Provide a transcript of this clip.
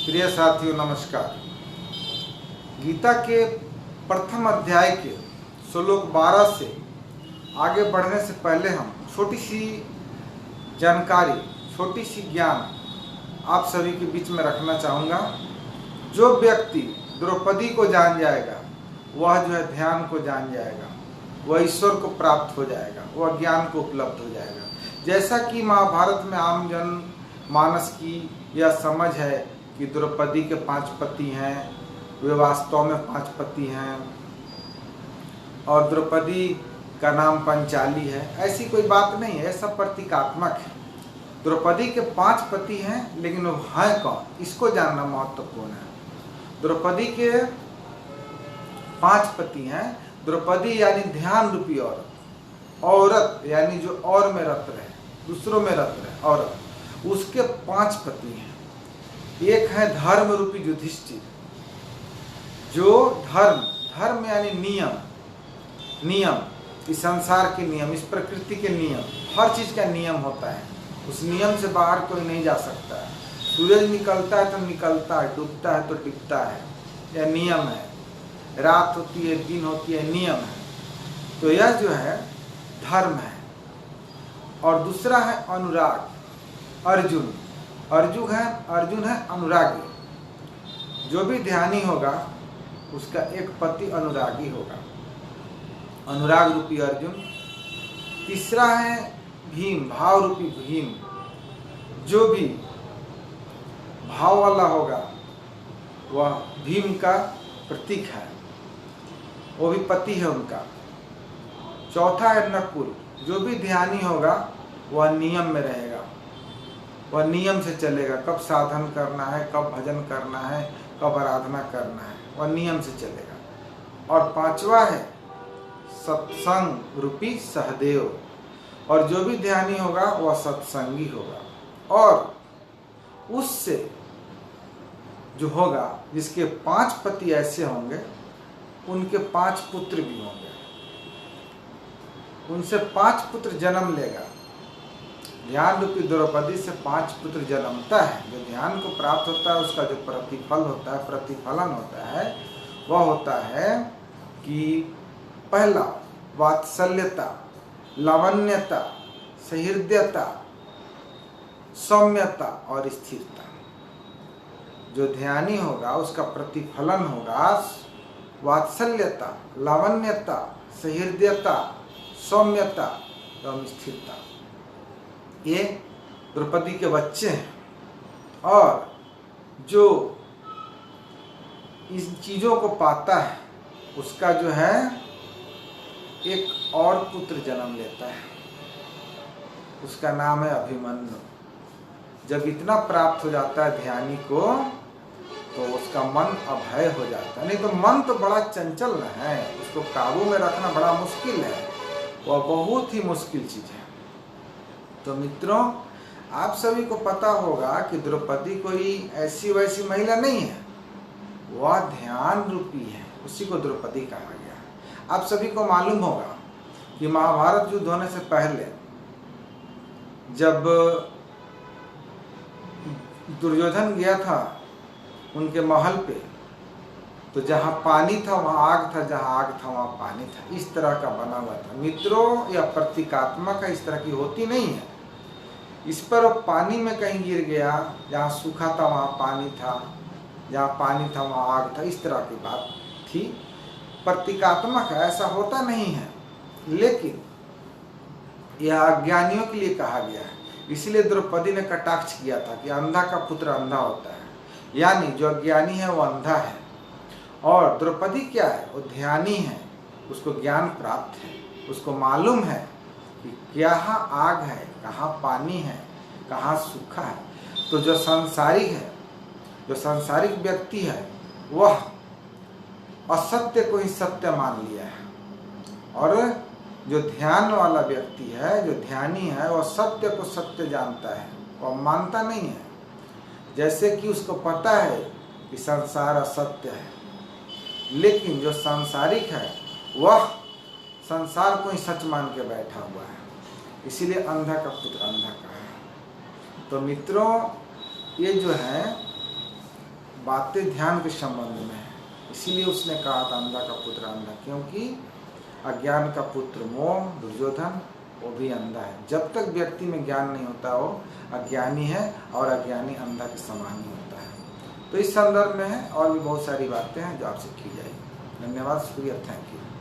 प्रिय साथियों नमस्कार। गीता के प्रथम अध्याय के श्लोक 12 से आगे बढ़ने से पहले हम छोटी सी जानकारी, छोटी सी ज्ञान आप सभी के बीच में रखना चाहूँगा। जो व्यक्ति द्रौपदी को जान जाएगा वह जो है ध्यान को जान जाएगा, वह ईश्वर को प्राप्त हो जाएगा, वह ज्ञान को उपलब्ध हो जाएगा। जैसा कि महाभारत में आम जन मानस की यह समझ है कि द्रौपदी के 5 पति हैं, वे वास्तव में 5 पति हैं और द्रौपदी का नाम पंचाली है, ऐसी कोई बात नहीं है, सब प्रतीकात्मक है। द्रौपदी के 5 पति हैं, लेकिन वो हैं कौन, इसको जानना महत्वपूर्ण है। द्रौपदी के 5 पति हैं। द्रौपदी यानी ध्यान रूपी औरत, औरत यानी जो और में रत रहे, दूसरों में रत रहे औरत, उसके 5 पति हैं। एक है धर्म रूपी युधिष्ठिर, जो धर्म यानी नियम, इस संसार के नियम, इस प्रकृति के नियम, हर चीज का नियम होता है, उस नियम से बाहर कोई नहीं जा सकता है। सूरज निकलता है तो निकलता है, डूबता है तो डूबता है, यह नियम है। रात होती है, दिन होती है, नियम है। तो यह जो है धर्म है। और दूसरा है अनुराग, अर्जुन है अनुरागी। जो भी ध्यानी होगा उसका एक पति अनुरागी होगा, अनुराग रूपी अर्जुन। तीसरा है भीम, भाव रूपी भीम, जो भी भाव वाला होगा वह भीम का प्रतीक है, वो भी पति है उनका। चौथा है नकुल, जो भी ध्यानी होगा वह नियम में रहेगा, वह नियम से चलेगा, कब साधन करना है, कब भजन करना है, कब आराधना करना है, वह नियम से चलेगा। और 5वां है सत्संग रूपी सहदेव, और जो भी ध्यानी होगा वह सत्संगी होगा। और उससे जो होगा, जिसके 5 पति ऐसे होंगे, उनके 5 पुत्र भी होंगे, उनसे 5 पुत्र जन्म लेगा। ध्यान रूपी द्रौपदी से 5 पुत्र जन्मता है। जो ध्यान को प्राप्त होता है उसका जो प्रतिफल होता है, प्रतिफलन होता है, वह होता है कि पहला वात्सल्यता, लावण्यता, सहृदयता, सौम्यता और स्थिरता। जो ध्यानी होगा उसका प्रतिफलन होगा वात्सल्यता, लावण्यता, सहृदयता, सौम्यता एवं स्थिरता। ये द्रौपदी के बच्चे हैं। और जो इन चीजों को पाता है उसका जो है एक और पुत्र जन्म लेता है, उसका नाम है अभिमन्यु। जब इतना प्राप्त हो जाता है ध्यानी को तो उसका मन अभय हो जाता है। नहीं तो मन तो बड़ा चंचल है, उसको काबू में रखना बड़ा मुश्किल है, वह बहुत ही मुश्किल चीज है। तो मित्रों, आप सभी को पता होगा कि द्रौपदी कोई ऐसी वैसी महिला नहीं है, वह ध्यान रूपी है, उसी को द्रौपदी कहा गया। आप सभी को मालूम होगा कि महाभारत युद्ध होने से पहले जब दुर्योधन गया था उनके महल पे, तो जहाँ पानी था वहाँ आग था, जहाँ आग था वहाँ पानी था, इस तरह का बना हुआ था। मित्रों, यह प्रतीकात्मक है, इस तरह की होती नहीं है। इस पर वो पानी में कहीं गिर गया, जहाँ सूखा था वहाँ पानी था, जहाँ पानी था वहाँ आग था, इस तरह की बात थी। प्रतीकात्मक है, ऐसा होता नहीं है, लेकिन यह अज्ञानियों के लिए कहा गया है। इसलिए द्रौपदी ने कटाक्ष किया था कि अंधा का पुत्र अंधा होता है, यानी जो अज्ञानी है वो अंधा है। और द्रौपदी क्या है, वो ध्यानी है, उसको ज्ञान प्राप्त है, उसको मालूम है कि कहाँ आग है, कहाँ पानी है, कहाँ सूखा है। तो जो सांसारिक है, जो सांसारिक व्यक्ति है, वह असत्य को ही सत्य मान लिया है। और जो ध्यान वाला व्यक्ति है, जो ध्यानी है, वह सत्य को सत्य जानता है, वह मानता नहीं है। जैसे कि उसको पता है कि संसार असत्य है, लेकिन जो सांसारिक है वह संसार को ही सच मान के बैठा हुआ है, इसीलिए अंधा का पुत्र अंधा का है। तो मित्रों, ये जो है बातें ध्यान के संबंध में है। इसीलिए उसने कहा था अंधा का पुत्र अंधा, क्योंकि अज्ञान का पुत्र मोह दुर्योधन वो भी अंधा है। जब तक व्यक्ति में ज्ञान नहीं होता वो अज्ञानी है, और अज्ञानी अंधा के समान ही होता है। तो इस संदर्भ में है, और भी बहुत सारी बातें हैं जो आपसे की जाएगी। धन्यवाद, शुक्रिया, थैंक यू।